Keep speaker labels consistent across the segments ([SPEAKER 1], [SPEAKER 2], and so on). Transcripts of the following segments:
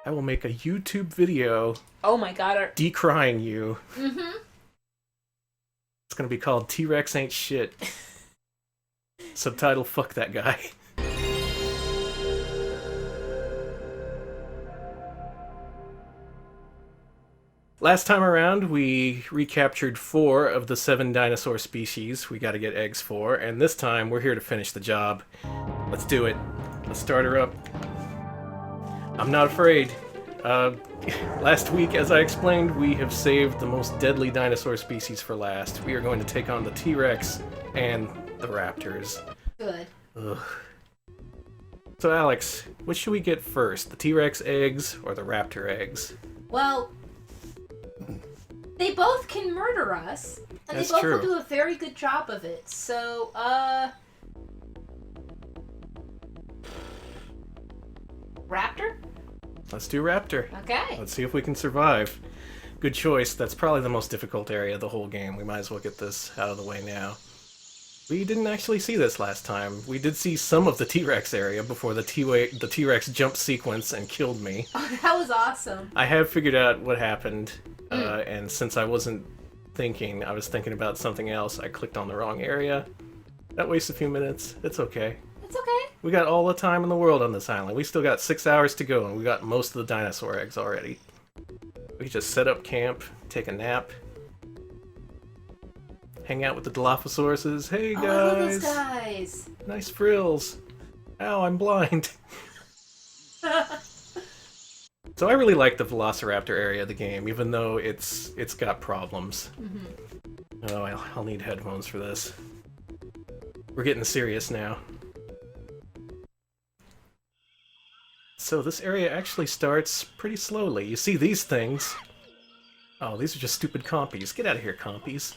[SPEAKER 1] I will make a YouTube video
[SPEAKER 2] Oh my god.
[SPEAKER 1] decrying you.
[SPEAKER 2] Mm-hmm.
[SPEAKER 1] It's gonna be called T-Rex Ain't Shit. Subtitle, fuck that guy. Last time around, we recaptured 4 of the 7 dinosaur species we gotta get eggs for, and this time we're here to finish the job. Let's do it. Let's start her up. I'm not afraid. Last week, as I explained, we have saved the most deadly dinosaur species for last. We are going to take on the T-Rex and the raptors.
[SPEAKER 2] Good.
[SPEAKER 1] Ugh. So Alex, what should we get first? The T-Rex eggs or the raptor eggs?
[SPEAKER 2] Well, they both can murder us, and
[SPEAKER 1] That's
[SPEAKER 2] they both
[SPEAKER 1] true.
[SPEAKER 2] will do a very good job of it. So, raptor?
[SPEAKER 1] Let's do raptor.
[SPEAKER 2] Okay.
[SPEAKER 1] Let's see if we can survive. Good choice. That's probably the most difficult area of the whole game. We might as well get this out of the way now. We didn't actually see this last time. We did see some of the T-Rex area before the T-Rex jump sequence and killed me.
[SPEAKER 2] Oh, that was awesome.
[SPEAKER 1] I have figured out what happened, and since I wasn't thinking, I was thinking about something else, I clicked on the wrong area. That wastes a few minutes. It's okay.
[SPEAKER 2] It's okay.
[SPEAKER 1] We got all the time in the world on this island. We still got 6 hours to go, and we got most of the dinosaur eggs already. We just set up camp, take a nap, hang out with the Dilophosauruses. Hey
[SPEAKER 2] Oh, I love those
[SPEAKER 1] guys!
[SPEAKER 2] guys.
[SPEAKER 1] Nice frills. Ow, I'm blind. So I really like the Velociraptor area of the game, even though it's got problems. Oh, I'll need headphones for this. We're getting serious now. So this area actually starts pretty slowly. You see these things. Oh, these are just stupid compies. Get out of here, compies.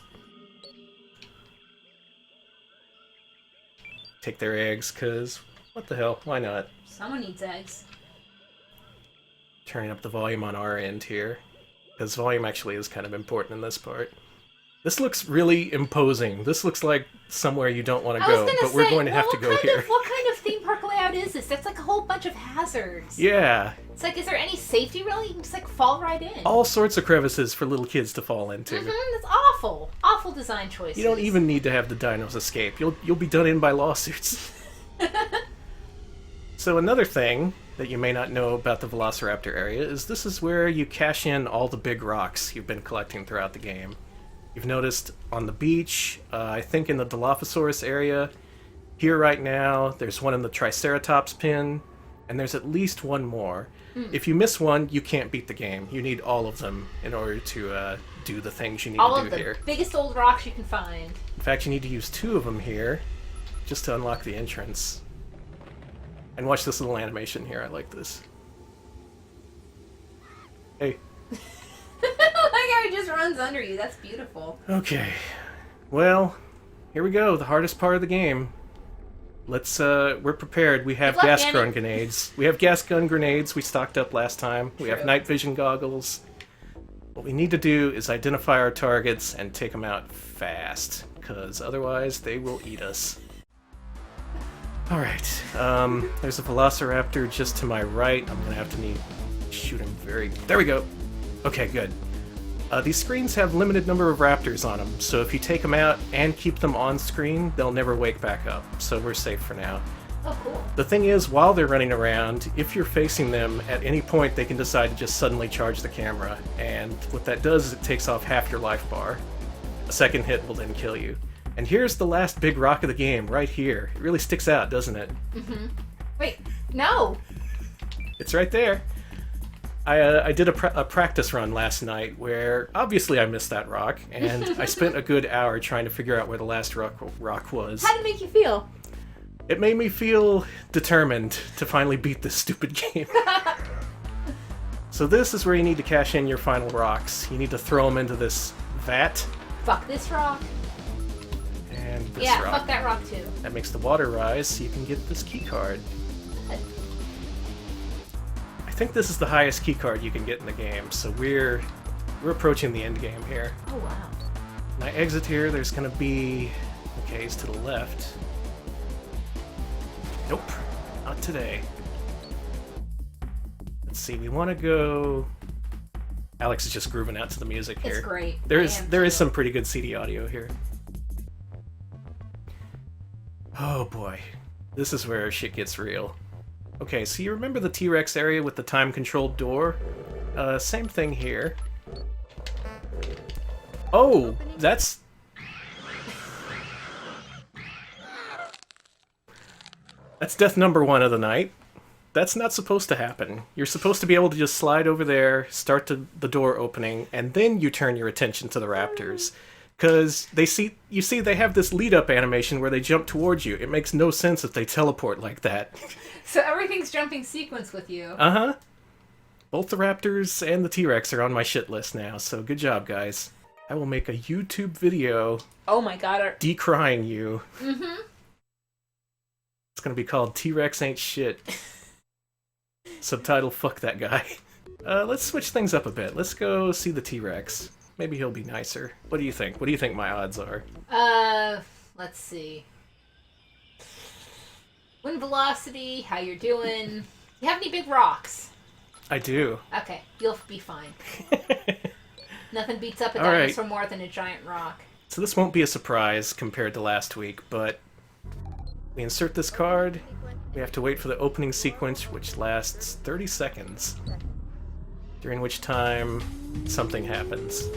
[SPEAKER 1] Take their eggs, cause what the hell? Why not?
[SPEAKER 2] Someone needs eggs.
[SPEAKER 1] Turning up the volume on our end here, because volume actually is kind of important in this part. This looks really imposing. This looks like somewhere you don't want to go, but we're going to have to go here.
[SPEAKER 2] What kind of theme park layout is this? That's like a whole bunch of hazards.
[SPEAKER 1] Yeah.
[SPEAKER 2] It's like, is there any safety really? You can just like fall right in.
[SPEAKER 1] All sorts of crevices for little kids to fall into.
[SPEAKER 2] That's awful. Awful design choices.
[SPEAKER 1] You don't even need to have the dinos escape. You'll be done in by lawsuits. So another thing that you may not know about the Velociraptor area is this is where you cash in all the big rocks you've been collecting throughout the game. You've noticed on the beach, I think in the Dilophosaurus area, here right now, there's one in the Triceratops pin, and there's at least one more. If you miss one, you can't beat the game. You need all of them in order to do the things you need
[SPEAKER 2] all
[SPEAKER 1] to
[SPEAKER 2] of
[SPEAKER 1] do
[SPEAKER 2] the
[SPEAKER 1] here.
[SPEAKER 2] biggest old rocks you can find.
[SPEAKER 1] In fact, you need to use 2 of them here, just to unlock the entrance. And watch this little animation here, I like this. Hey.
[SPEAKER 2] Like how he just runs under you. That's beautiful.
[SPEAKER 1] Okay. Well, here we go, the hardest part of the game. Let's, we're prepared. We have
[SPEAKER 2] Good luck,
[SPEAKER 1] gas
[SPEAKER 2] Danny.
[SPEAKER 1] gun grenades. We have gas gun grenades we stocked up last time. We have
[SPEAKER 2] True.
[SPEAKER 1] night vision goggles. What we need to do is identify our targets and take them out fast, because otherwise they will eat us. Alright, there's a Velociraptor just to my right. I'm gonna have to shoot him very... There we go! Okay, good. These screens have limited number of raptors on them, so if you take them out and keep them on screen, they'll never wake back up, so we're safe for now.
[SPEAKER 2] Oh, cool.
[SPEAKER 1] The thing is, while they're running around, if you're facing them, at any point they can decide to just suddenly charge the camera, and what that does is it takes off half your life bar. A second hit will then kill you. And here's the last big rock of the game, right here. It really sticks out, doesn't it?
[SPEAKER 2] Wait, no.
[SPEAKER 1] It's right there. I did a practice run last night where obviously I missed that rock, and I spent a good hour trying to figure out where the last rock was.
[SPEAKER 2] How did it make you feel?
[SPEAKER 1] It made me feel determined to finally beat this stupid game. So this is where you need to cash in your final rocks. You need to throw them into this vat.
[SPEAKER 2] Fuck this rock.
[SPEAKER 1] And this
[SPEAKER 2] Yeah,
[SPEAKER 1] rock.
[SPEAKER 2] fuck that rock too.
[SPEAKER 1] That makes the water rise, so you can get this key card. I think this is the highest key card you can get in the game, so we're approaching the end game here.
[SPEAKER 2] Oh wow.
[SPEAKER 1] When I exit here, there's gonna be... Okay, he's to the left. Nope, not today. Let's see, we want to go... Alex is just grooving out to the music here.
[SPEAKER 2] It's great.
[SPEAKER 1] There is some pretty good CD audio here. Oh boy. This is where shit gets real. Okay, so you remember the T-Rex area with the time-controlled door? Same thing here. Oh, that's... That's death number 1 of the night. That's not supposed to happen. You're supposed to be able to just slide over there, start the door opening, and then you turn your attention to the raptors. Because you see they have this lead-up animation where they jump towards you. It makes no sense if they teleport like that.
[SPEAKER 2] So everything's jumping sequence with you.
[SPEAKER 1] Uh-huh. Both the raptors and the T-Rex are on my shit list now, so good job, guys. I will make a YouTube video...
[SPEAKER 2] Oh my god.
[SPEAKER 1] Decrying you.
[SPEAKER 2] Mm-hmm.
[SPEAKER 1] It's gonna be called T-Rex Ain't Shit. Subtitle, fuck that guy. Let's switch things up a bit. Let's go see the T-Rex. Maybe he'll be nicer. What do you think? What do you think my odds are?
[SPEAKER 2] Let's see. Wind velocity, how you're doing. You have any big rocks?
[SPEAKER 1] I do.
[SPEAKER 2] Okay, you'll be fine. Nothing beats up a
[SPEAKER 1] All
[SPEAKER 2] dinosaur
[SPEAKER 1] right.
[SPEAKER 2] more than a giant rock.
[SPEAKER 1] So this won't be a surprise compared to last week, but we insert this card. We have to wait for the opening sequence, which lasts 30 seconds. During which time, something happens.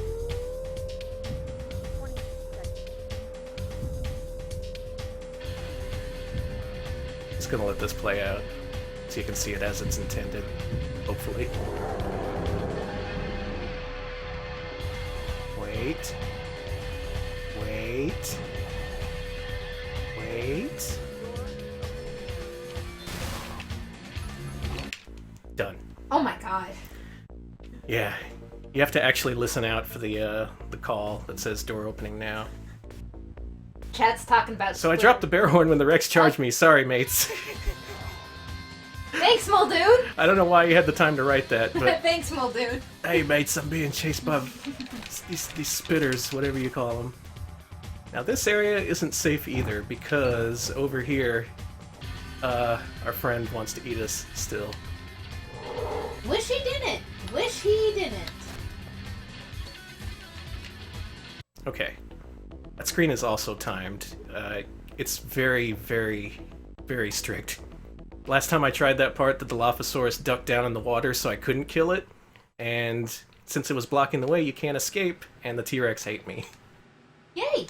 [SPEAKER 1] Just gonna let this play out, so you can see it as it's intended, hopefully. Wait. Wait. Wait. Done.
[SPEAKER 2] Oh my god.
[SPEAKER 1] Yeah, you have to actually listen out for the call that says door opening now.
[SPEAKER 2] Chad's talking about.
[SPEAKER 1] So I dropped the bear horn when the Rex charged me. Sorry, mates.
[SPEAKER 2] Thanks, Muldoon.
[SPEAKER 1] I don't know why you had the time to write that, but
[SPEAKER 2] Thanks, Muldoon.
[SPEAKER 1] hey, mates, I'm being chased by these spitters, whatever you call them. Now this area isn't safe either because over here, our friend wants to eat us still.
[SPEAKER 2] Wish he didn't. Wish he didn't.
[SPEAKER 1] Okay. That screen is also timed. It's very, very, very strict. Last time I tried that part, the Dilophosaurus ducked down in the water so I couldn't kill it. And since it was blocking the way, you can't escape, and the T-Rex hate me.
[SPEAKER 2] Yay.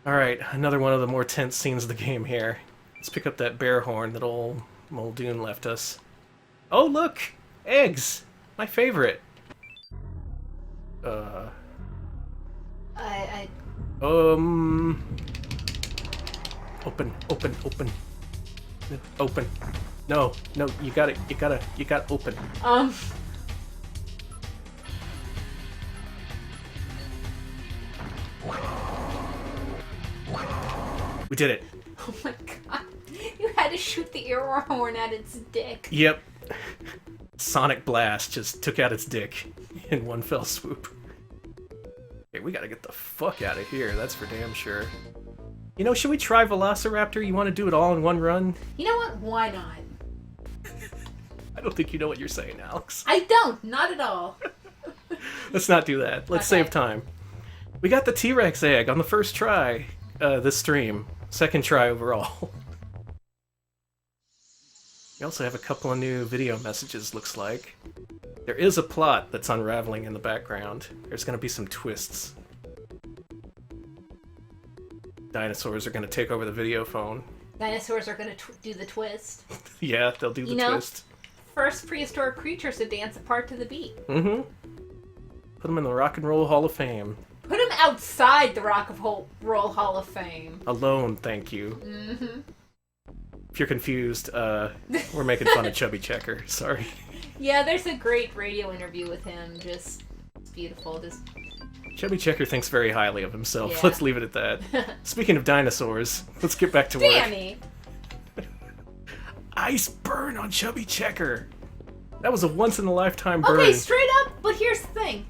[SPEAKER 1] Alright, another one of the more tense scenes of the game here. Let's pick up that bear horn that old Muldoon left us. Oh, look! Eggs! My favorite! Open. Open. No, you gotta open. We did it.
[SPEAKER 2] Oh my god. You had to shoot the air horn at its dick.
[SPEAKER 1] Yep. Sonic Blast just took out its dick in one fell swoop. Okay, we gotta get the fuck out of here, that's for damn sure. You know, should we try Velociraptor? You want to do it all in one run?
[SPEAKER 2] You know what? Why not?
[SPEAKER 1] I don't think you know what you're saying, Alex.
[SPEAKER 2] I don't. Not at all.
[SPEAKER 1] Let's not do that. Let's
[SPEAKER 2] Okay.
[SPEAKER 1] save time. We got the T-Rex egg on the first try this stream. Second try overall. We also have a couple of new video messages, looks like. There is a plot that's unraveling in the background. There's going to be some twists. Dinosaurs are going to take over the video phone.
[SPEAKER 2] Dinosaurs are going to do the twist.
[SPEAKER 1] Yeah, they'll do the twist.
[SPEAKER 2] First prehistoric creatures to dance apart to the beat.
[SPEAKER 1] Mm-hmm. Put them in the Rock and Roll Hall of Fame.
[SPEAKER 2] Put them outside the Rock of Roll Hall of Fame.
[SPEAKER 1] Alone, thank you.
[SPEAKER 2] Mm-hmm.
[SPEAKER 1] If you're confused, we're making fun of Chubby Checker. Sorry.
[SPEAKER 2] Yeah, there's a great radio interview with him. Just, it's beautiful. Just...
[SPEAKER 1] Chubby Checker thinks very highly of himself.
[SPEAKER 2] Yeah.
[SPEAKER 1] Let's leave it at that. Speaking of dinosaurs, let's get back to work.
[SPEAKER 2] Danny!
[SPEAKER 1] Ice burn on Chubby Checker. That was a once-in-a-lifetime burn.
[SPEAKER 2] Okay, straight up, but here's the thing.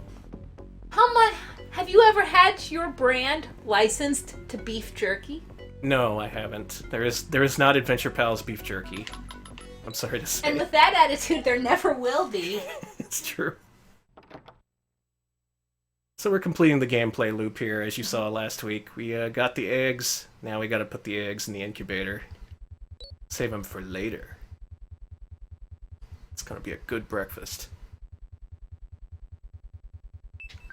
[SPEAKER 2] How much... Have you ever had your brand licensed to beef jerky?
[SPEAKER 1] No, I haven't. There is not Adventure Pals beef jerky. I'm sorry to say.
[SPEAKER 2] And with that attitude, there never will be.
[SPEAKER 1] It's true. So we're completing the gameplay loop here, as you saw last week. We got the eggs. Now we gotta put the eggs in the incubator. Save them for later. It's gonna be a good breakfast.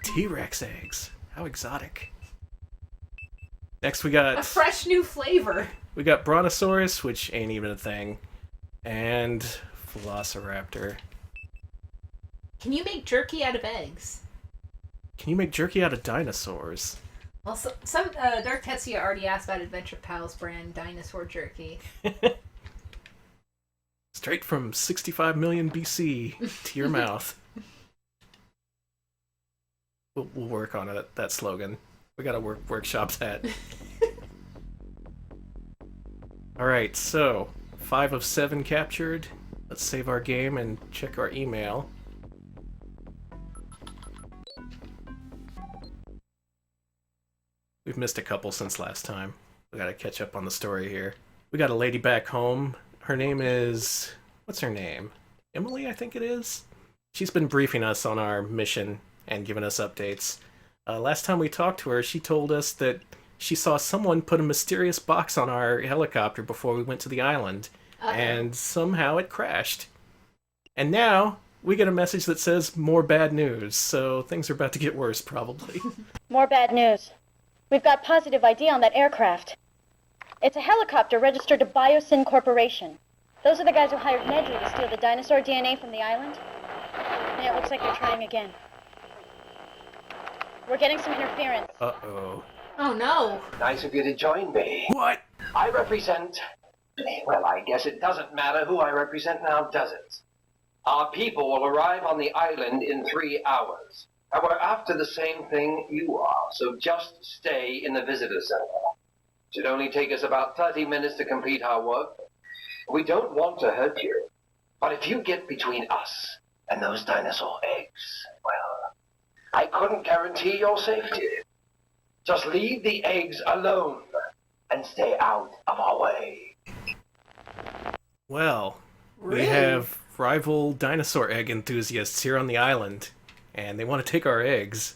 [SPEAKER 1] T-Rex eggs. How exotic. Next we got...
[SPEAKER 2] A fresh new flavor.
[SPEAKER 1] We got Brontosaurus, which ain't even a thing. And Velociraptor.
[SPEAKER 2] Can you make jerky out of eggs?
[SPEAKER 1] Can you make jerky out of dinosaurs?
[SPEAKER 2] Well, Dark Tetsuya already asked about Adventure Pals brand dinosaur jerky.
[SPEAKER 1] Straight from 65 million BC to your mouth. We'll work on it, that slogan. We gotta workshop that. Alright, so 5 of 7 captured. Let's save our game and check our email. We've missed a couple since last time. We gotta catch up on the story here. We got a lady back home. Her name is... What's her name? Emily, I think it is? She's been briefing us on our mission and giving us updates. Last time we talked to her, she told us that she saw someone put a mysterious box on our helicopter before we went to the island. And somehow it crashed. And now we get a message that says more bad news, so things are about to get worse, probably.
[SPEAKER 3] More bad news. We've got positive ID on that aircraft. It's a helicopter registered to Biosyn Corporation. Those are the guys who hired Nedry to steal the dinosaur DNA from the island. Yeah, it looks like they're trying again. We're getting some interference.
[SPEAKER 1] Uh-oh.
[SPEAKER 2] Oh no.
[SPEAKER 4] Nice of you to join me.
[SPEAKER 1] What?
[SPEAKER 4] I represent... Well, I guess it doesn't matter who I represent now, does it? Our people will arrive on the island in 3 hours. And we're after the same thing you are, so just stay in the visitor center. Should only take us about 30 minutes to complete our work. We don't want to hurt you, but if you get between us and those dinosaur eggs, well, I couldn't guarantee your safety. Just leave the eggs alone and stay out of our way.
[SPEAKER 1] Well,
[SPEAKER 2] Really?
[SPEAKER 1] we have rival dinosaur egg enthusiasts here on the island, and they want to take our eggs.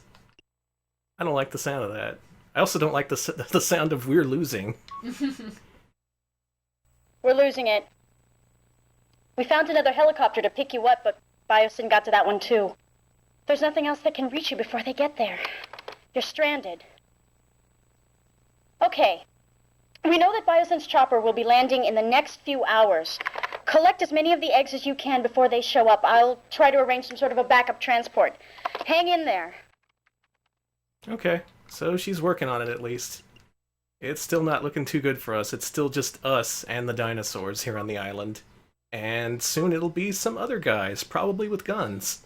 [SPEAKER 1] I don't like the sound of that. I also don't like the sound of we're losing.
[SPEAKER 3] We're losing it. We found another helicopter to pick you up, but Biosyn got to that one too. There's nothing else that can reach you before they get there. You're stranded. Okay. We know that Biosyn's chopper will be landing in the next few hours. Collect as many of the eggs as you can before they show up. I'll try to arrange some sort of a backup transport. Hang in there.
[SPEAKER 1] Okay, so she's working on it at least. It's still not looking too good for us. It's still just us and the dinosaurs here on the island. And soon it'll be some other guys, probably with guns.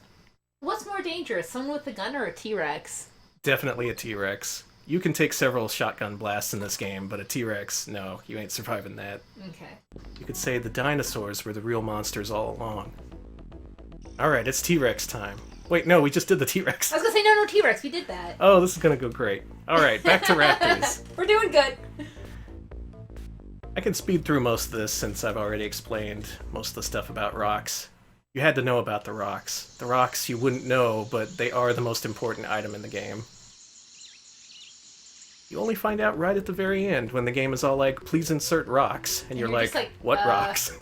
[SPEAKER 2] What's more dangerous, someone with a gun or a T-Rex?
[SPEAKER 1] Definitely a T-Rex. You can take several shotgun blasts in this game, but a T-Rex, no, you ain't surviving that.
[SPEAKER 2] Okay.
[SPEAKER 1] You could say the dinosaurs were the real monsters all along. Alright, it's T-Rex time. Wait, no, we just did the T-Rex.
[SPEAKER 2] I was gonna say no T-Rex, we did that.
[SPEAKER 1] Oh, this is gonna go great. Alright, back to raptors.
[SPEAKER 2] We're doing good.
[SPEAKER 1] I can speed through most of this since I've already explained most of the stuff about rocks. You had to know about the rocks. The rocks you wouldn't know, but they are the most important item in the game. You only find out right at the very end when the game is all like, please insert rocks. And you're
[SPEAKER 2] just like,
[SPEAKER 1] what rocks?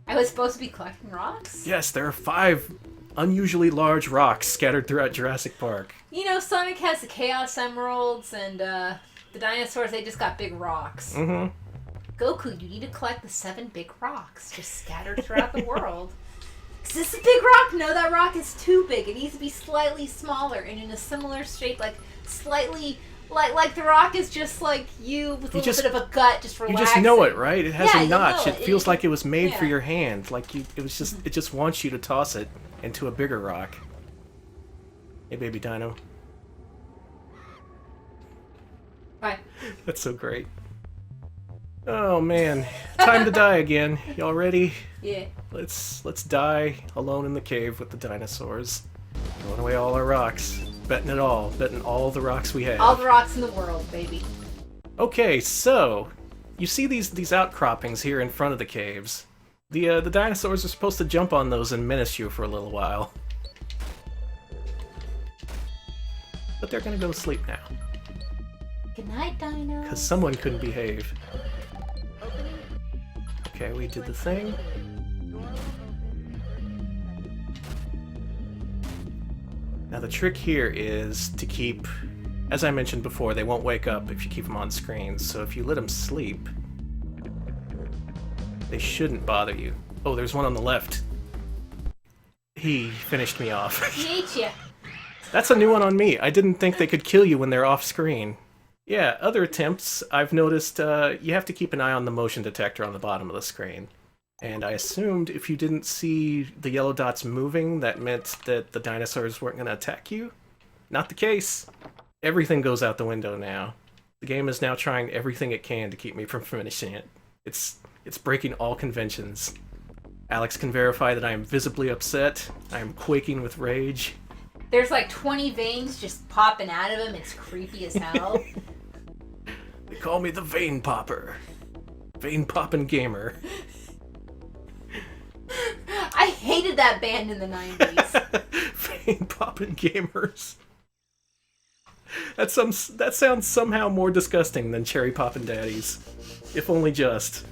[SPEAKER 2] I was supposed to be collecting rocks?
[SPEAKER 1] Yes, there are 5 unusually large rocks scattered throughout Jurassic Park.
[SPEAKER 2] You know, Sonic has the Chaos Emeralds, and the dinosaurs, they just got big rocks.
[SPEAKER 1] Mm-hmm.
[SPEAKER 2] Goku, you need to collect the 7 big rocks just scattered throughout the world. Is this a big rock? No, that rock is too big. It needs to be slightly smaller and in a similar shape, like slightly... Like the rock is just like you with a little bit of a gut, just relaxing.
[SPEAKER 1] You just know it, right? It has
[SPEAKER 2] Yeah,
[SPEAKER 1] a
[SPEAKER 2] you
[SPEAKER 1] notch.
[SPEAKER 2] know
[SPEAKER 1] It feels like it was made for
[SPEAKER 2] yeah.
[SPEAKER 1] your hand. Like it just wants you to toss it into a bigger rock. Hey, baby dino.
[SPEAKER 2] Bye.
[SPEAKER 1] That's so great. Oh man, time to die again. Y'all ready?
[SPEAKER 2] Yeah.
[SPEAKER 1] Let's die alone in the cave with the dinosaurs. Throwing away all our rocks. Betting it all. Betting all the rocks we have.
[SPEAKER 2] All the rocks in the world, baby.
[SPEAKER 1] Okay, so you see these outcroppings here in front of the caves. The dinosaurs are supposed to jump on those and menace you for a little while. But they're gonna go to sleep now.
[SPEAKER 2] Good night, Dino.
[SPEAKER 1] Because someone couldn't behave. Okay, we did the thing. Now the trick here is to keep, as I mentioned before, they won't wake up if you keep them on screens. So if you let them sleep, they shouldn't bother you. Oh, there's one on the left. He finished me off.
[SPEAKER 2] He ate you.
[SPEAKER 1] That's a new one on me. I didn't think they could kill you when they're off screen. Yeah, other attempts, I've noticed you have to keep an eye on the motion detector on the bottom of the screen. And I assumed if you didn't see the yellow dots moving, that meant that the dinosaurs weren't going to attack you. Not the case. Everything goes out the window now. The game is now trying everything it can to keep me from finishing it. It's breaking all conventions. Alex can verify that I am visibly upset. I am quaking with rage.
[SPEAKER 2] There's like 20 veins just popping out of him. It's creepy as hell.
[SPEAKER 1] They call me the Vein Popper. Vein Poppin' Gamer.
[SPEAKER 2] I hated that band in the 90s.
[SPEAKER 1] Vein Poppin' Gamers. That sounds somehow more disgusting than Cherry Poppin' Daddies. If only just.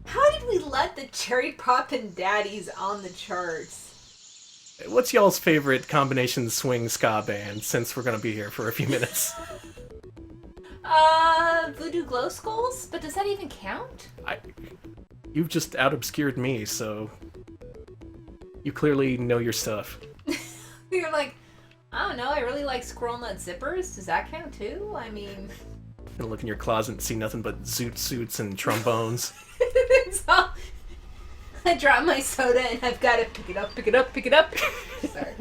[SPEAKER 2] How did we let the Cherry Poppin' Daddies on the charts?
[SPEAKER 1] What's y'all's favorite combination swing ska band, since we're gonna be here for a few minutes?
[SPEAKER 2] Voodoo Glow Skulls? But does that even count?
[SPEAKER 1] You've just out-obscured me, so... You clearly know your stuff.
[SPEAKER 2] You're like, I don't know, I really like Squirrel Nut Zippers. Does that count too? I mean...
[SPEAKER 1] I'm gonna look in your closet and see nothing but zoot suits and trombones.
[SPEAKER 2] So, I drop my soda and I've got to pick it up, pick it up, pick it up. Sorry.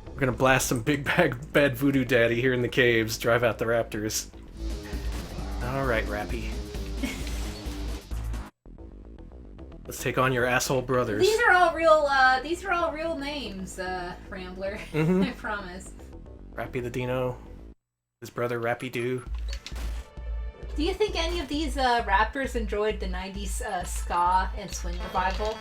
[SPEAKER 1] We're gonna blast some big bad voodoo daddy here in the caves, drive out the raptors. Alright, Rappy. Let's take on your asshole brothers.
[SPEAKER 2] These are all real names, Rambler.
[SPEAKER 1] Mm-hmm.
[SPEAKER 2] I promise.
[SPEAKER 1] Rappy the Dino. His brother Rappy Doo.
[SPEAKER 2] Do you think any of these rappers enjoyed the 90s ska and swing revival?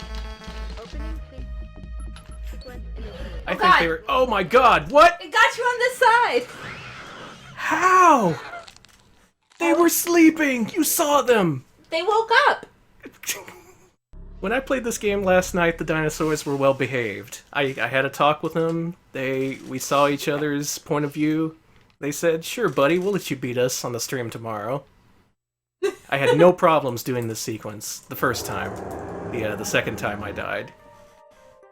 [SPEAKER 1] I think they were... Oh my god, what?
[SPEAKER 2] It got you on this side!
[SPEAKER 1] How? They were sleeping! You saw them!
[SPEAKER 2] They woke up!
[SPEAKER 1] When I played this game last night, the dinosaurs were well behaved. I had a talk with them. We saw each other's point of view. They said, "Sure, buddy, we'll let you beat us on the stream tomorrow." I had no problems doing this sequence the first time. The second time I died.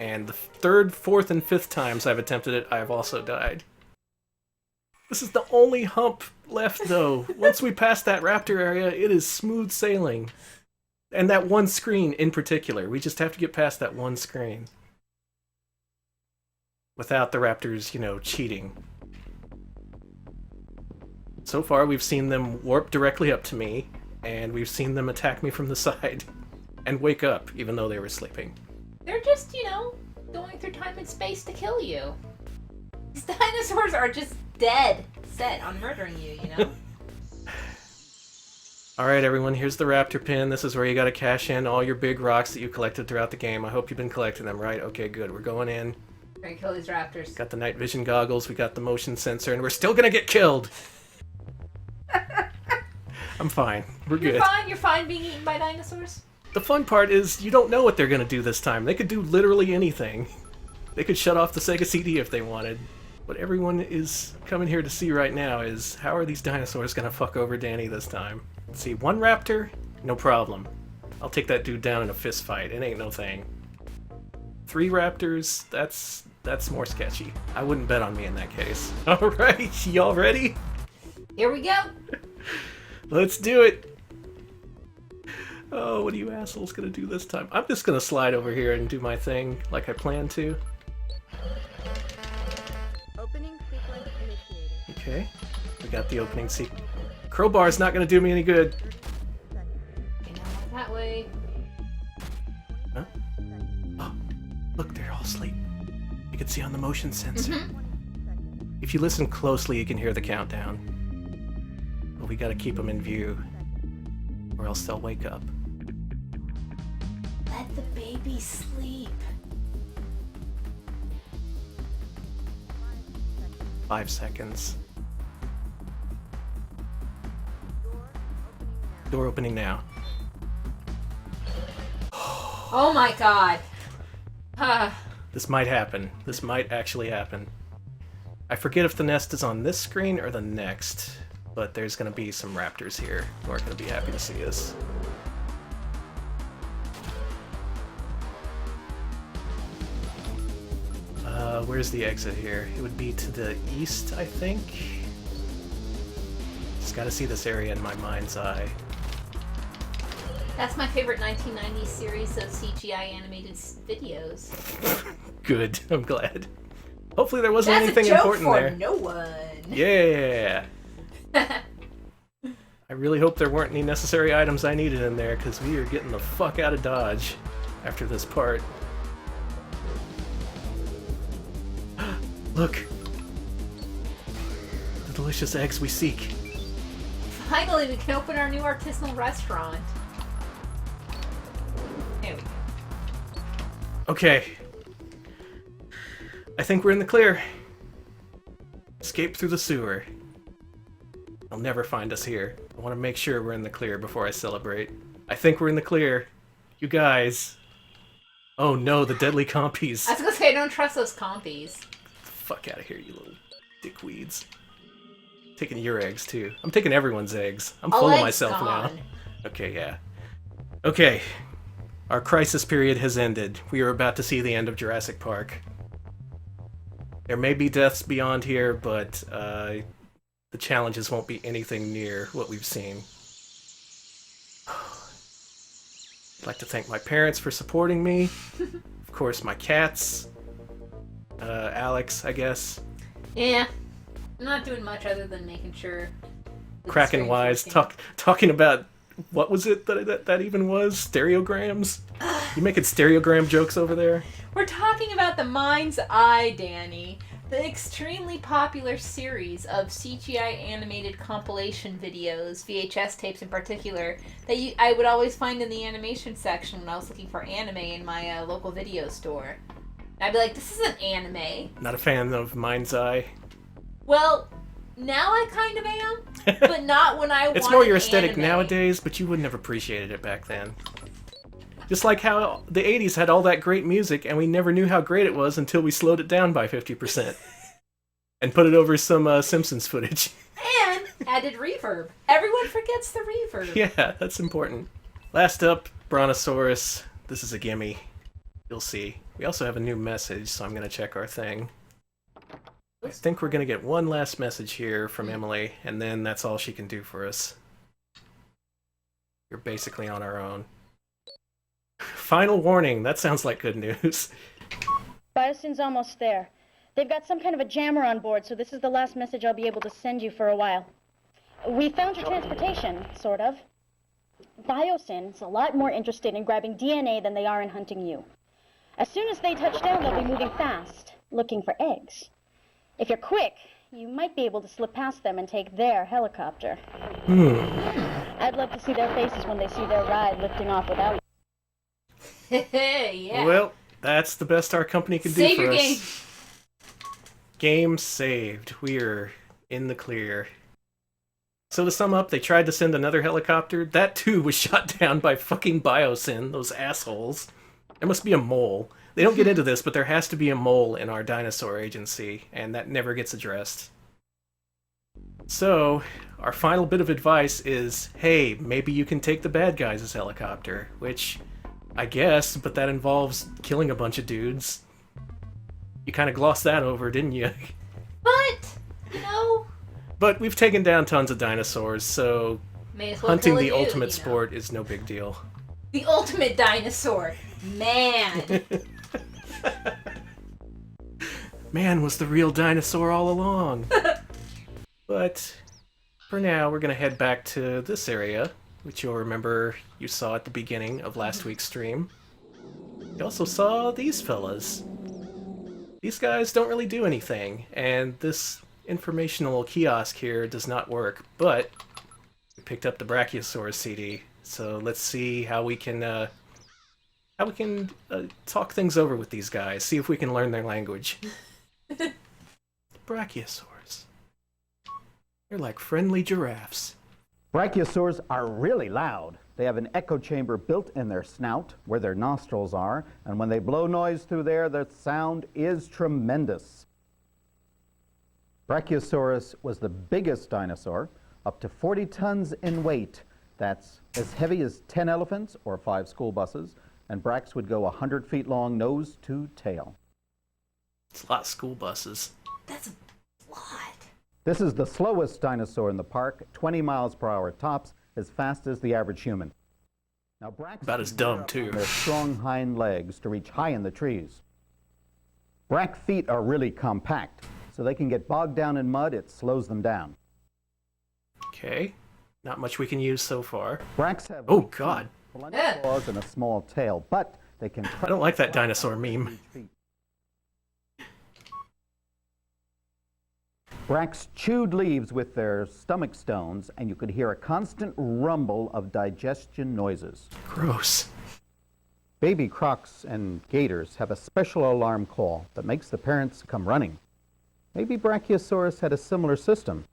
[SPEAKER 1] And the third, fourth, and fifth times I've attempted it, I've also died. This is the only hump left, though. Once we pass that raptor area, it is smooth sailing. And that one screen in particular. We just have to get past that one screen. Without the raptors, cheating. So far, we've seen them warp directly up to me, and we've seen them attack me from the side. And wake up, even though they were sleeping.
[SPEAKER 2] They're just, going through time and space to kill you. These dinosaurs are just dead set on murdering you,
[SPEAKER 1] Alright everyone, here's the raptor pin. This is where you gotta cash in all your big rocks that you collected throughout the game. I hope you've been collecting them, right? Okay, good. We're going in.
[SPEAKER 2] We're gonna kill these raptors.
[SPEAKER 1] Got the night vision goggles, we got the motion sensor, and we're still gonna get killed! I'm fine. We're good.
[SPEAKER 2] You're fine being eaten by dinosaurs?
[SPEAKER 1] The fun part is you don't know what they're gonna do this time. They could do literally anything. They could shut off the Sega CD if they wanted. What everyone is coming here to see right now is how are these dinosaurs gonna fuck over Danny this time? Let's see, one raptor? No problem. I'll take that dude down in a fist fight. It ain't no thing. 3 raptors? That's more sketchy. I wouldn't bet on me in that case. Alright, y'all ready?
[SPEAKER 2] Here we go.
[SPEAKER 1] Let's do it! Oh, what are you assholes gonna do this time? I'm just gonna slide over here and do my thing like I planned to.
[SPEAKER 5] Opening sequence initiated.
[SPEAKER 1] Okay, we got the opening sequence. Crowbar's not gonna do me any good.
[SPEAKER 2] Okay, now that way.
[SPEAKER 1] Huh? Oh, look, they're all asleep. You can see on the motion sensor.
[SPEAKER 2] Mm-hmm.
[SPEAKER 1] If you listen closely, you can hear the countdown. But we gotta keep them in view, or else they'll wake up.
[SPEAKER 2] Let the baby sleep.
[SPEAKER 1] 5 seconds. Door opening now.
[SPEAKER 2] Oh my god.
[SPEAKER 1] This might happen. This might actually happen. I forget if the nest is on this screen or the next, but there's going to be some raptors here who are going to be happy to see us. Where's the exit here? It would be to the east, I think. Just got to see this area in my mind's eye.
[SPEAKER 2] That's my favorite 1990s series of CGI animated videos.
[SPEAKER 1] Good. I'm glad. Hopefully there wasn't
[SPEAKER 2] That's
[SPEAKER 1] anything
[SPEAKER 2] a joke
[SPEAKER 1] important
[SPEAKER 2] for
[SPEAKER 1] there.
[SPEAKER 2] no one.
[SPEAKER 1] Yeah. I really hope there weren't any necessary items I needed in there, because we are getting the fuck out of Dodge after this part. Look! The delicious eggs we seek.
[SPEAKER 2] Finally, we can open our new artisanal restaurant. There we go.
[SPEAKER 1] Okay. I think we're in the clear. Escape through the sewer. They'll never find us here. I want to make sure we're in the clear before I celebrate. I think we're in the clear. You guys. Oh no, the deadly compies.
[SPEAKER 2] I was gonna say, I don't trust those compies.
[SPEAKER 1] Fuck out of here, you little dickweeds. Taking your eggs, too. I'm taking everyone's eggs. I'm full of myself now. Okay, yeah. Okay. Our crisis period has ended. We are about to see the end of Jurassic Park. There may be deaths beyond here, but the challenges won't be anything near what we've seen. I'd like to thank my parents for supporting me. Of course, my cats. Alex, I guess.
[SPEAKER 2] Yeah. I'm not doing much other than making sure.
[SPEAKER 1] Kraken wise, talking about what was it that even was? Stereograms? You making stereogram jokes over there?
[SPEAKER 2] We're talking about the Mind's Eye, Danny. The extremely popular series of CGI animated compilation videos, VHS tapes in particular, that I would always find in the animation section when I was looking for anime in my local video store. I'd be like, this isn't anime.
[SPEAKER 1] Not a fan of Mind's Eye.
[SPEAKER 2] Well, now I kind of am, but not when I
[SPEAKER 1] It's
[SPEAKER 2] wanted
[SPEAKER 1] more your aesthetic
[SPEAKER 2] anime.
[SPEAKER 1] nowadays, but you wouldn't have appreciated it back then. Just like how the 80s had all that great music, and we never knew how great it was until we slowed it down by 50%. And put it over some Simpsons footage.
[SPEAKER 2] And added reverb. Everyone forgets the reverb.
[SPEAKER 1] Yeah, that's important. Last up, Brontosaurus. This is a gimme. You'll see. We also have a new message, so I'm going to check our thing. I think we're going to get one last message here from Emily, and then that's all she can do for us. You're basically on our own. Final warning. That sounds like good news.
[SPEAKER 3] Biosyn's almost there. They've got some kind of a jammer on board, so this is the last message I'll be able to send you for a while. We found your transportation, sort of. Biosyn's a lot more interested in grabbing DNA than they are in hunting you. As soon as they touch down, they'll be moving fast, looking for eggs. If you're quick, you might be able to slip past them and take their helicopter. I'd love to see their faces when they see their ride lifting off without you.
[SPEAKER 2] Yeah.
[SPEAKER 1] Well, that's the best our company can
[SPEAKER 2] Save
[SPEAKER 1] do for
[SPEAKER 2] your
[SPEAKER 1] us.
[SPEAKER 2] game.
[SPEAKER 1] Game saved. We're in the clear. So to sum up, they tried to send another helicopter. That too was shot down by fucking Biosyn, those assholes. There must be a mole. They don't get into this, but there has to be a mole in our dinosaur agency, and that never gets addressed. So, our final bit of advice is, hey, maybe you can take the bad guys' helicopter, which, I guess, but that involves killing a bunch of dudes. You kind of glossed that over, didn't you?
[SPEAKER 2] But, you know,
[SPEAKER 1] But we've taken down tons of dinosaurs, so
[SPEAKER 2] may as well
[SPEAKER 1] hunting
[SPEAKER 2] kill a
[SPEAKER 1] the
[SPEAKER 2] dude,
[SPEAKER 1] ultimate
[SPEAKER 2] you know.
[SPEAKER 1] sport is no big deal.
[SPEAKER 2] The ultimate dinosaur. Man.
[SPEAKER 1] Man was the real dinosaur all along. But for now, we're going to head back to this area, which you'll remember you saw at the beginning of last week's stream. You also saw these fellas. These guys don't really do anything, and this informational kiosk here does not work, but we picked up the Brachiosaurus CD, so let's see how we can how we can talk things over with these guys, see if we can learn their language. Brachiosaurs. They're like friendly giraffes.
[SPEAKER 6] Brachiosaurs are really loud. They have an echo chamber built in their snout where their nostrils are, and when they blow noise through there, the sound is tremendous. Brachiosaurus was the biggest dinosaur, up to 40 tons in weight. That's as heavy as 10 elephants or 5 school buses, and Brax would go 100 feet long, nose to tail.
[SPEAKER 1] It's a lot of school buses.
[SPEAKER 2] That's a lot.
[SPEAKER 6] This is the slowest dinosaur in the park, 20 miles per hour tops, as fast as the average human. Now, Brax
[SPEAKER 1] About as dumb, too.
[SPEAKER 6] their strong hind legs to reach high in the trees. Brack feet are really compact, so they can get bogged down in mud. It slows them down.
[SPEAKER 1] Okay. Not much we can use so far.
[SPEAKER 6] Bracks have
[SPEAKER 1] Oh, God.
[SPEAKER 6] blunt claws and a small tail, but they can.
[SPEAKER 1] I don't like that dinosaur meme.
[SPEAKER 6] Bracks chewed leaves with their stomach stones, and you could hear a constant rumble of digestion noises.
[SPEAKER 1] Gross.
[SPEAKER 6] Baby crocs and gators have a special alarm call that makes the parents come running. Maybe Brachiosaurus had a similar system.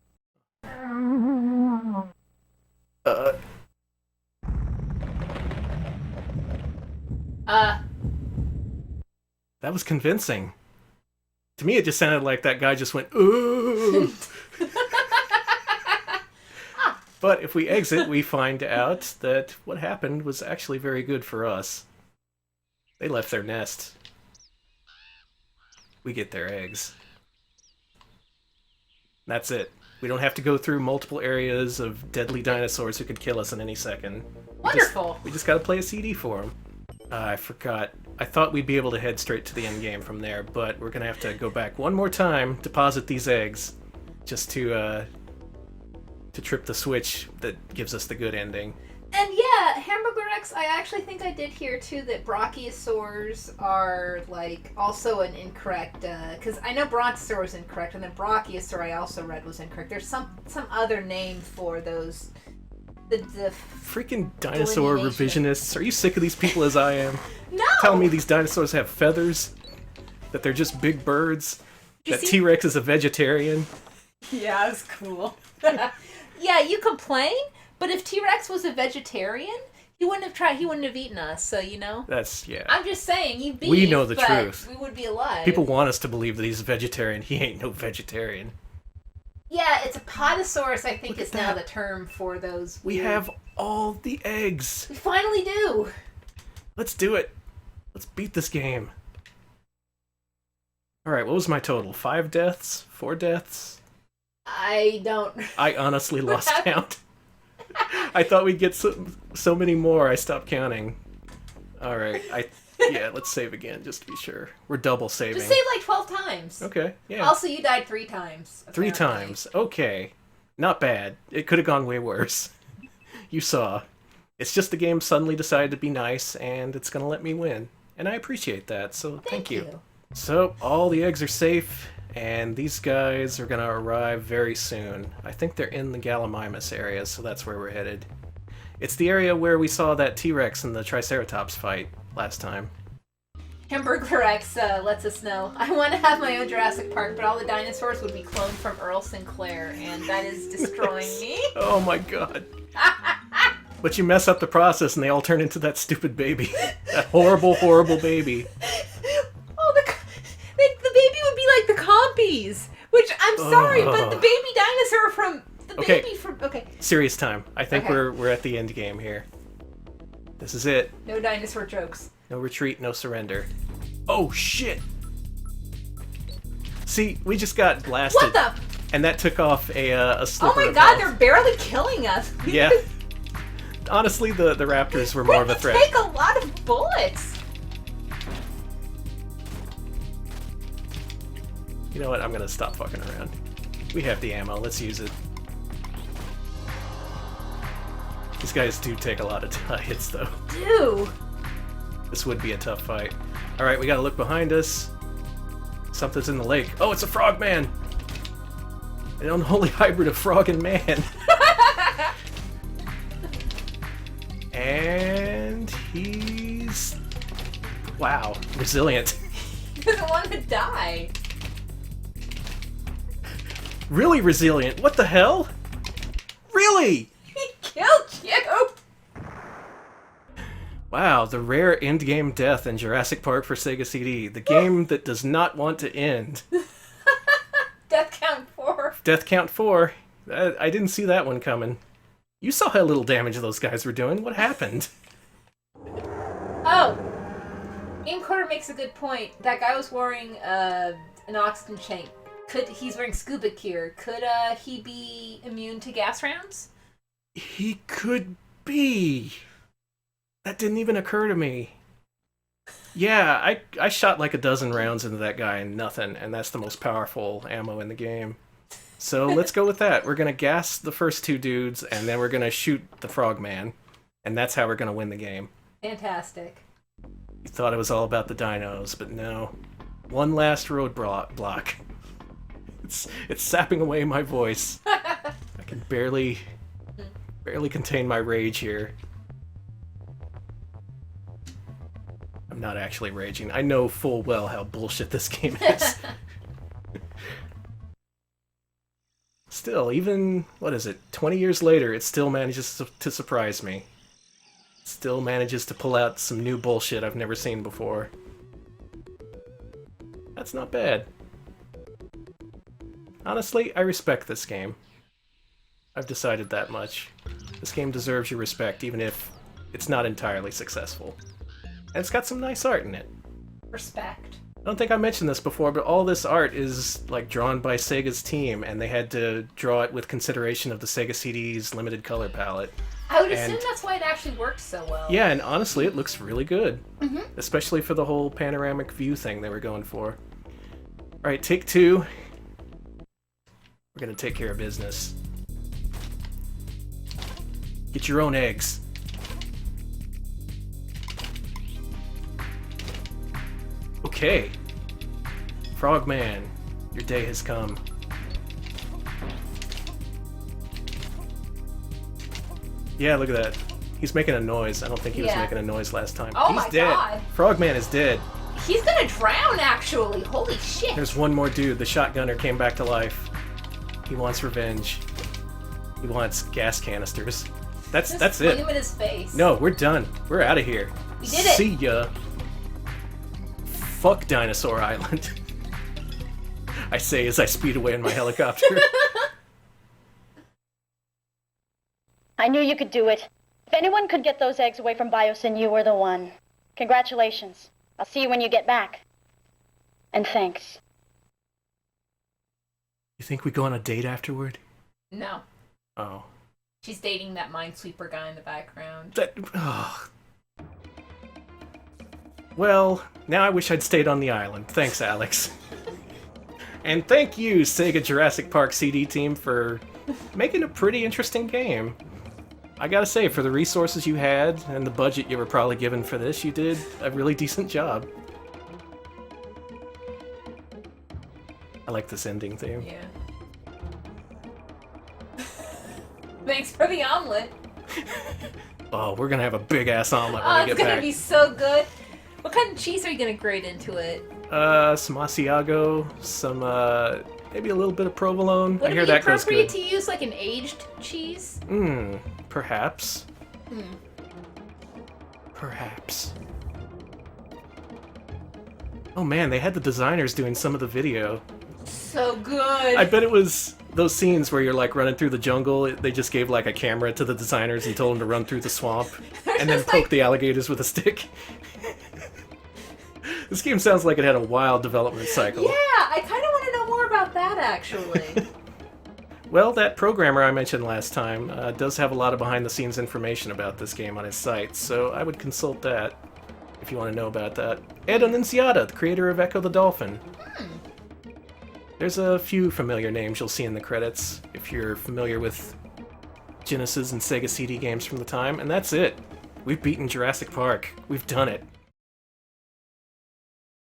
[SPEAKER 1] That was convincing. To me, it just sounded like that guy just went, ooh. But if we exit, we find out that what happened was actually very good for us. They left their nest. We get their eggs. That's it. We don't have to go through multiple areas of deadly dinosaurs who could kill us in any second.
[SPEAKER 2] Wonderful.
[SPEAKER 1] We just gotta play a CD for them. I forgot. I thought we'd be able to head straight to the end game from there, but we're gonna have to go back one more time, deposit these eggs, just to trip the switch that gives us the good ending.
[SPEAKER 2] And yeah, Hamburger X, I actually think I did hear too that Brachiosaurs are like also an incorrect, because I know Brontosaur was incorrect, and then Brachiosaur I also read was incorrect. There's some other name for those. The
[SPEAKER 1] Freaking dinosaur
[SPEAKER 2] delineation.
[SPEAKER 1] revisionists. Are you sick of these people as I am?
[SPEAKER 2] No!
[SPEAKER 1] Telling me these dinosaurs have feathers? That they're just big birds?
[SPEAKER 2] You
[SPEAKER 1] That
[SPEAKER 2] see-
[SPEAKER 1] T-Rex is a vegetarian?
[SPEAKER 2] Yeah, it's cool. Yeah, you complain, but if T-Rex was a vegetarian, he wouldn't have eaten us, so you know.
[SPEAKER 1] That's, yeah.
[SPEAKER 2] I'm just saying, you beef,
[SPEAKER 1] We know the
[SPEAKER 2] but
[SPEAKER 1] truth.
[SPEAKER 2] we would be alive.
[SPEAKER 1] People want us to believe that he's a vegetarian. He ain't no vegetarian.
[SPEAKER 2] Yeah, it's a potosaurus, I think
[SPEAKER 1] Look
[SPEAKER 2] is
[SPEAKER 1] at
[SPEAKER 2] now
[SPEAKER 1] that.
[SPEAKER 2] the term for those.
[SPEAKER 1] We
[SPEAKER 2] weird-
[SPEAKER 1] have all the eggs.
[SPEAKER 2] We finally do.
[SPEAKER 1] Let's do it. Let's beat this game. Alright, what was my total? 5 deaths? 4 deaths?
[SPEAKER 2] I don't.
[SPEAKER 1] I honestly lost count. I thought we'd get so many more, I stopped counting. Alright, yeah, let's save again, just to be sure. We're double saving.
[SPEAKER 2] Just save like 12 times.
[SPEAKER 1] Okay, yeah.
[SPEAKER 2] Also, you died 3 times.
[SPEAKER 1] 3
[SPEAKER 2] apparently.
[SPEAKER 1] times. Okay. Not bad. It could have gone way worse. You saw. It's just the game suddenly decided to be nice, and it's going to let me win. And I appreciate that, so thank you. So, all the eggs are safe, and these guys are going to arrive very soon. I think they're in the Gallimimus area, so that's where we're headed. It's the area where we saw that T-Rex and the Triceratops fight last time.
[SPEAKER 2] Hamburger X lets us know. I want to have my own Jurassic Park, but all the dinosaurs would be cloned from Earl Sinclair, and that is destroying me.
[SPEAKER 1] Oh my god. But you mess up the process and they all turn into that stupid baby. That horrible, horrible baby.
[SPEAKER 2] Oh, the baby would be like the compies, which I'm sorry, but the baby dinosaur from okay.
[SPEAKER 1] Serious time. I think
[SPEAKER 2] Okay.
[SPEAKER 1] we're at the end game here. This is it.
[SPEAKER 2] No dinosaur jokes.
[SPEAKER 1] No retreat, no surrender. Oh shit! See, we just got blasted.
[SPEAKER 2] What the?
[SPEAKER 1] And that took off a
[SPEAKER 2] Oh
[SPEAKER 1] slipper
[SPEAKER 2] my
[SPEAKER 1] of
[SPEAKER 2] god,
[SPEAKER 1] health.
[SPEAKER 2] they're barely killing us.
[SPEAKER 1] Yeah. Honestly, the raptors were more of a threat.
[SPEAKER 2] Take a lot of bullets.
[SPEAKER 1] You know what? I'm gonna stop fucking around. We have the ammo. Let's use it. These guys do take a lot of hits, though.
[SPEAKER 2] Dude.
[SPEAKER 1] This would be a tough fight. Alright, we gotta look behind us. Something's in the lake. Oh, it's a frogman! An unholy hybrid of frog and man. And he's Wow, resilient.
[SPEAKER 2] He doesn't want to die.
[SPEAKER 1] Really resilient. What the hell? Really?
[SPEAKER 2] He killed you!
[SPEAKER 1] Wow, the rare end-game death in Jurassic Park for Sega CD. The game that does not want to end.
[SPEAKER 2] Death count 4.
[SPEAKER 1] Death count 4. I didn't see that one coming. You saw how little damage those guys were doing. What happened?
[SPEAKER 2] Oh! Game Quarter makes a good point. That guy was wearing an oxygen tank. He's wearing scuba gear. Could he be immune to gas rounds?
[SPEAKER 1] He could be. That didn't even occur to me. Yeah, I shot like a dozen rounds into that guy and nothing, and that's the most powerful ammo in the game. So let's go with that. We're gonna gas the first 2 dudes, and then we're gonna shoot the frogman, and that's how we're gonna win the game.
[SPEAKER 2] Fantastic.
[SPEAKER 1] You thought it was all about the dinos, but no. One last roadblock. It's sapping away my voice. I can barely contain my rage here. I'm not actually raging. I know full well how bullshit this game is. Still, even, what is it, 20 years later, it still manages to surprise me. It still manages to pull out some new bullshit I've never seen before. That's not bad. Honestly, I respect this game. I've decided that much. This game deserves your respect, even if it's not entirely successful. And it's got some nice art in it.
[SPEAKER 2] Respect.
[SPEAKER 1] I don't think I mentioned this before, but all this art is like drawn by Sega's team, and they had to draw it with consideration of the Sega CD's limited color palette.
[SPEAKER 2] I would assume that's why it actually worked so well.
[SPEAKER 1] Yeah, and honestly, it looks really good. Especially for the whole panoramic view thing they were going for. Alright, take 2. We're gonna take care of business. Get your own eggs. Okay. Frogman, your day has come. Yeah, look at that. He's making a noise. I don't think he was making a noise last time.
[SPEAKER 2] Oh
[SPEAKER 1] He's
[SPEAKER 2] my
[SPEAKER 1] dead.
[SPEAKER 2] God.
[SPEAKER 1] Frogman is dead.
[SPEAKER 2] He's gonna drown, actually. Holy shit.
[SPEAKER 1] There's one more dude. The shotgunner came back to life. He wants revenge. He wants gas canisters. That's
[SPEAKER 2] Swing
[SPEAKER 1] it.
[SPEAKER 2] him in his face.
[SPEAKER 1] No, we're done. We're out of here.
[SPEAKER 2] We did it.
[SPEAKER 1] See ya. Fuck Dinosaur Island. I say as I speed away in my helicopter.
[SPEAKER 3] I knew you could do it. If anyone could get those eggs away from Biosyn, you were the one. Congratulations. I'll see you when you get back. And thanks.
[SPEAKER 1] You think we go on a date afterward?
[SPEAKER 2] No.
[SPEAKER 1] Oh.
[SPEAKER 2] She's dating that Minesweeper guy in the background.
[SPEAKER 1] That... Oh. Well, now I wish I'd stayed on the island. Thanks, Alex. And thank you, Sega Jurassic Park CD team, for making a pretty interesting game. I gotta say, for the resources you had and the budget you were probably given for this, you did a really decent job. I like this ending theme.
[SPEAKER 2] Yeah. Thanks for the omelet.
[SPEAKER 1] Oh, we're gonna have a big-ass omelet when
[SPEAKER 2] Oh,
[SPEAKER 1] we
[SPEAKER 2] it's
[SPEAKER 1] get
[SPEAKER 2] gonna
[SPEAKER 1] back.
[SPEAKER 2] be so good. What kind of cheese are you gonna grate into it?
[SPEAKER 1] Some Asiago, some, maybe a little bit of provolone.
[SPEAKER 2] Would
[SPEAKER 1] I
[SPEAKER 2] it
[SPEAKER 1] hear
[SPEAKER 2] be
[SPEAKER 1] that goes
[SPEAKER 2] appropriate
[SPEAKER 1] good.
[SPEAKER 2] to use like an aged cheese?
[SPEAKER 1] Perhaps. Perhaps. Oh man, they had the designers doing some of the video.
[SPEAKER 2] So good.
[SPEAKER 1] I bet it was those scenes where you're like running through the jungle. They just gave like a camera to the designers and told them to run through the swamp and then poke the alligators with a stick. This game sounds like it had a wild development cycle.
[SPEAKER 2] Yeah, I kind of want to know more about that actually.
[SPEAKER 1] Well, that programmer I mentioned last time does have a lot of behind-the-scenes information about this game on his site, so I would consult that if you want to know about that. Ed Annunziata, the creator of Echo the Dolphin. There's a few familiar names you'll see in the credits if you're familiar with Genesis and Sega CD games from the time, and that's it. We've beaten Jurassic Park. We've done it.